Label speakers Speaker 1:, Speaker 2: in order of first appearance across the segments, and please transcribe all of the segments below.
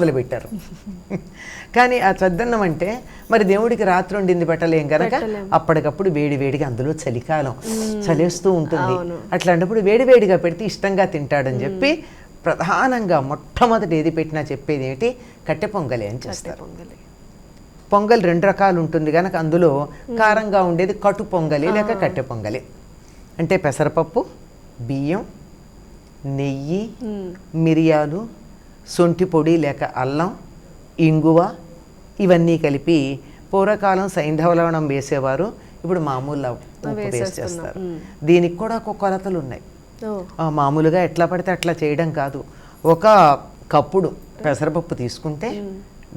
Speaker 1: మొదలుపెట్టారు. కానీ ఆ చద్దన్నం అంటే మరి దేవుడికి రాత్రి వండింది పెట్టలేం కనుక అప్పటికప్పుడు వేడివేడిగా, అందులో చలికాలం చలేస్తూ ఉంటుంది, అట్లాంటప్పుడు వేడివేడిగా పెడితే ఇష్టంగా తింటాడని చెప్పి ప్రధానంగా మొట్టమొదటి ఏది పెట్టినా చెప్పేది ఏంటి, కట్టె పొంగలి అని చేస్తారు. పొంగల్ రెండు రకాలు ఉంటుంది కనుక అందులో కారంగా ఉండేది కటు పొంగలి లేక కట్టె పొంగలి. అంటే పెసరపప్పు, బియ్యం, నెయ్యి, మిరియాలు, సొంటి పొడి లేక అల్లం, ఇంగువ ఇవన్నీ కలిపి పూర్వకాలం సైంధవ లవణం వేసేవారు, ఇప్పుడు మామూలు ఉప్పు వేస్ట్ చేస్తారు. దీనికి కూడా ఒక కొలతలు ఉన్నాయి. మామూలుగా ఎట్లా పడితే అట్లా చేయడం కాదు. ఒక కప్పుడు పెసరపప్పు తీసుకుంటే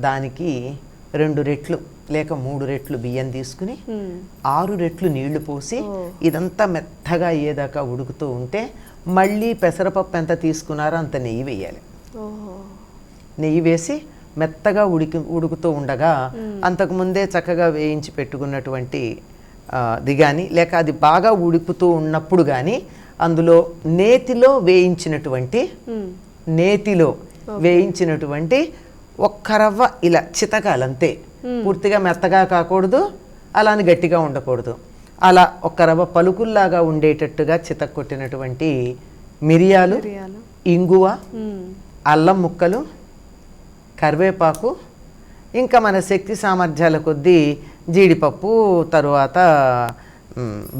Speaker 1: దానికి 2 రెట్లు లేక 3 రెట్లు బియ్యం తీసుకుని 6 రెట్లు నీళ్లు పోసి ఇదంతా మెత్తగా అయ్యేదాకా ఉడుకుతూ ఉంటే మళ్ళీ పెసరపప్పు ఎంత తీసుకున్నారో అంత నెయ్యి వేయాలి. నెయ్యి వేసి మెత్తగా ఉడుకుతూ ఉండగా అంతకుముందే చక్కగా వేయించి పెట్టుకున్నటువంటి ది కానీ లేక అది బాగా ఉడుకుతూ ఉన్నప్పుడు కానీ అందులో నేతిలో వేయించినటువంటి ఒక్క రవ్వ ఇలా చితకాలంతే, పూర్తిగా మెత్తగా కాకూడదు, అలాని గట్టిగా ఉండకూడదు, అలా ఒక్క రవ్వ పలుకుల్లాగా ఉండేటట్టుగా చితక్కొట్టినటువంటి మిరియాలు, ఇంగువ, అల్లం ముక్కలు, కరివేపాకు, ఇంకా మన శక్తి సామర్థ్యాల కొద్దీ జీడిపప్పు, తరువాత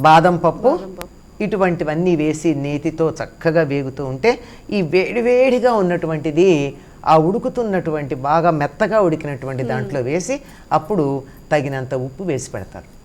Speaker 1: బాదం పప్పు, ఇటువంటివన్నీ వేసి నేతితో చక్కగా వేగుతూ ఉంటే ఈ వేడివేడిగా ఉన్నటువంటిది ఆ ఉడుకుతున్నటువంటి బాగా మెత్తగా ఉడికినటువంటి దాంట్లో వేసి అప్పుడు తగినంత ఉప్పు వేసి పెడతారు.